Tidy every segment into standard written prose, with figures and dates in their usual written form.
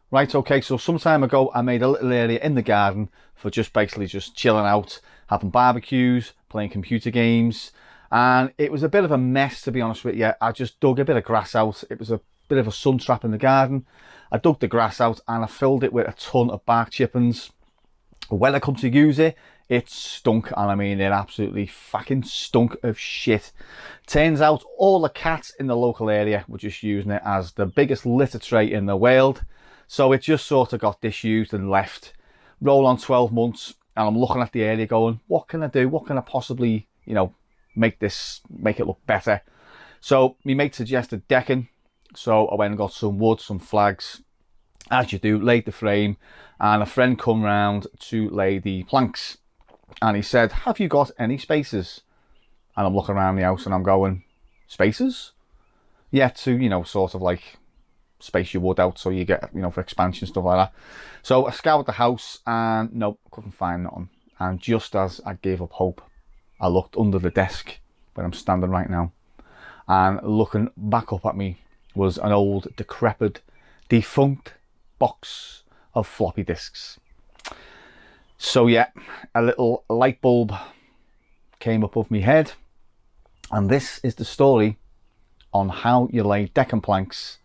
Right, okay, so some time ago I made a little area in the garden for basically just chilling out, having barbecues, playing computer games, and it was a bit of a mess, to be honest with you. I just dug a bit of grass out. It was a bit of a sun trap in the garden. I dug the grass out and I filled it with a ton of bark chippings. When I come to use it, it stunk, and I mean it absolutely fucking stunk of shit. Turns out all the cats in the local area were just using it as the biggest litter tray in the world. So it just sort of got disused and left. Roll on 12 months and I'm looking at the area going, what can I do? What can I possibly, you know, make it look better? So my mate suggested decking. So I went and got some wood, some flags, as you do, laid the frame, and a friend come round to lay the planks. And he said, have you got any spacers? And I'm looking around the house and I'm going, spacers? Yeah, to, you know, sort of like space your wood out so you get, you know, for expansion, stuff like that. So I scoured the house and nope, couldn't find nothing. And just as I gave up hope, I looked under the desk where I'm standing right now, and looking back up at me was an old, decrepit, defunct box of floppy disks. So yeah, a little light bulb came above my head, and this is the story on how you lay decking planks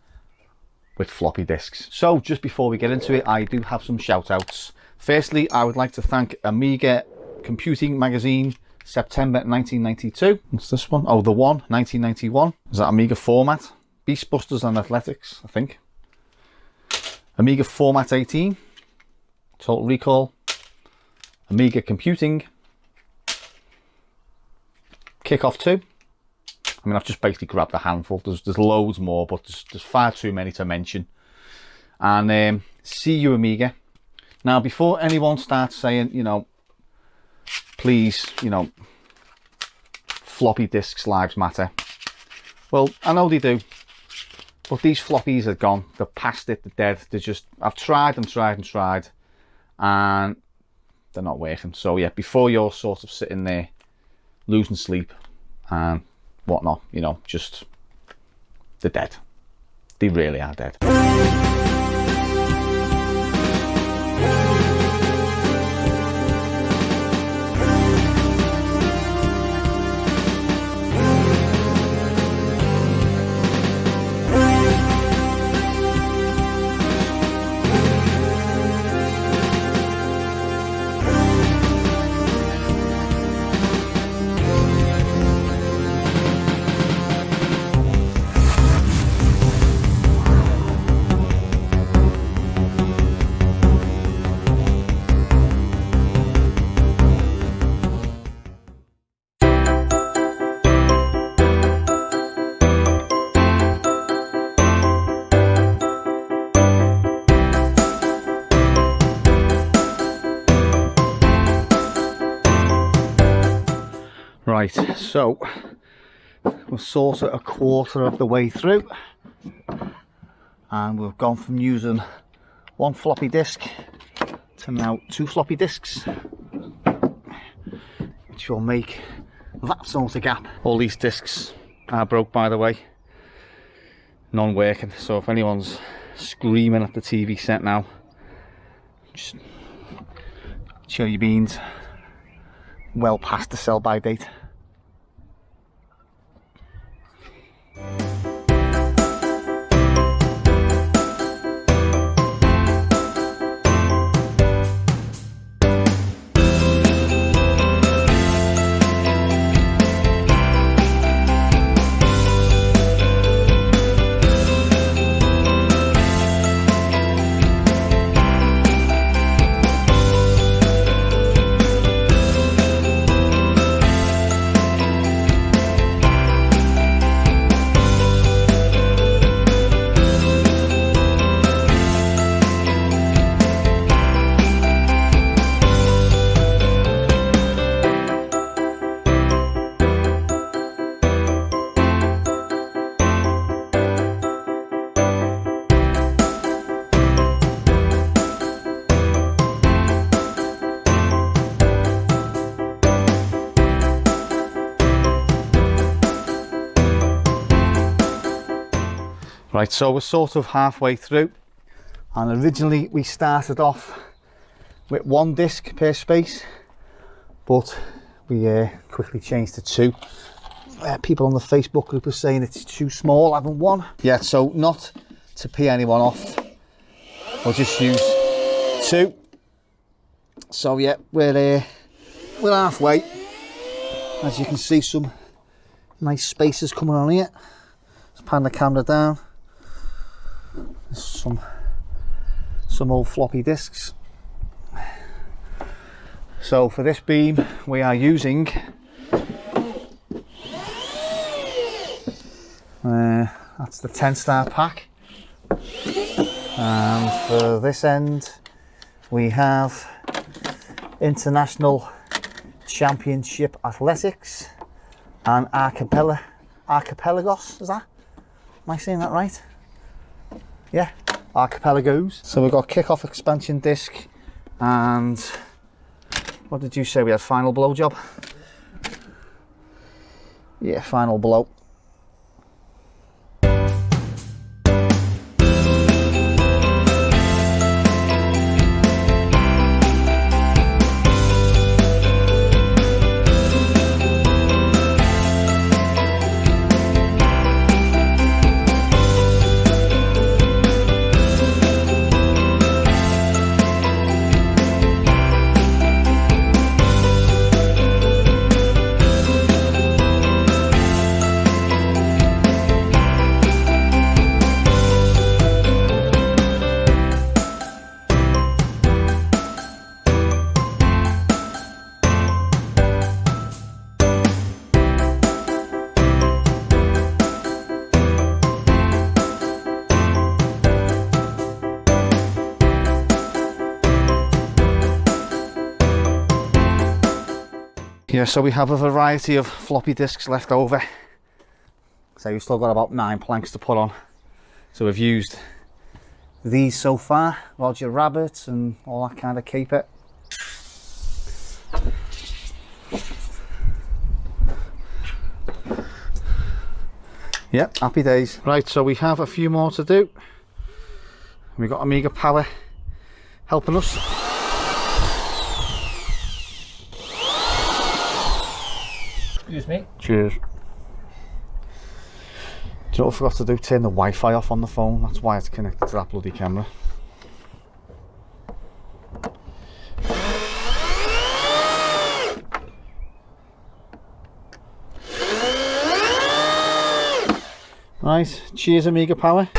with floppy disks. So just before we get into it, I do have some shout outs. Firstly, I would like to thank Amiga Computing Magazine, September 1992. What's this one? Oh, the one, 1991. Is that Amiga Format? Beastbusters and Athletics, I think. Amiga Format 18. Total Recall. Amiga Computing. Kickoff 2. I mean, I've just basically grabbed a handful. There's loads more, but there's far too many to mention. And see you, Amiga. Now, before anyone starts saying, you know, please, you know, floppy disks lives matter. Well, I know they do. But these floppies are gone. They're past it. They're dead. They're just, I've tried and tried and tried, and they're not working. So yeah, before you're sort of sitting there losing sleep and whatnot, you know, just, they're dead. They really are dead. Right, so we're sort of a quarter of the way through, and we've gone from using one floppy disk to now 2 floppy disks, which will make that sort of gap. All these disks are broke, by the way, non-working, so if anyone's screaming at the TV set now, just chill your beans, well past the sell-by date. Right, so we're sort of halfway through. And originally we started off with 1 disc per space, but we quickly changed to 2. People on the Facebook group are saying it's too small having 1. Yeah, so not to pee anyone off, we'll just use 2. So yeah, we're halfway. As you can see, some nice spaces coming on here. Let's pan the camera down. There's some old floppy disks. So for this beam we are using that's the 10-star pack, and for this end we have International Championship Athletics and Archipelagos, is that? Am I saying that right? Yeah, Archipelagos. So we've got kick-off expansion disc, and what did you say we had? Final blow job? Yeah, final blow. Yeah, so we have a variety of floppy disks left over. So we've still got about 9 planks to put on. So we've used these so far, Roger Rabbit and all that kind of caper. Yep, happy days. Right, so we have a few more to do. We've got Amiga Power helping us. Excuse me. Cheers. Do you know what I forgot to do? Turn the Wi-Fi off on the phone. That's why it's connected to that bloody camera. Right, cheers Amiga Power.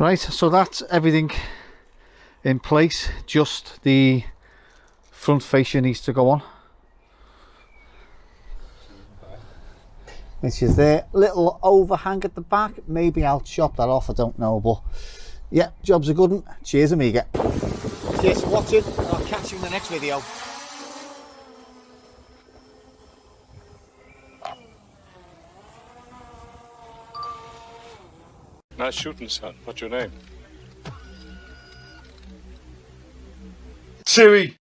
Right, so that's everything in place, just the front fascia needs to go on, which is there. Little overhang at the back, maybe I'll chop that off, I don't know, but yeah, job's a good one. Cheers, Amiga. Cheers for watching, and I'll catch you in the next video. Nice shooting, son. What's your name? Chewie.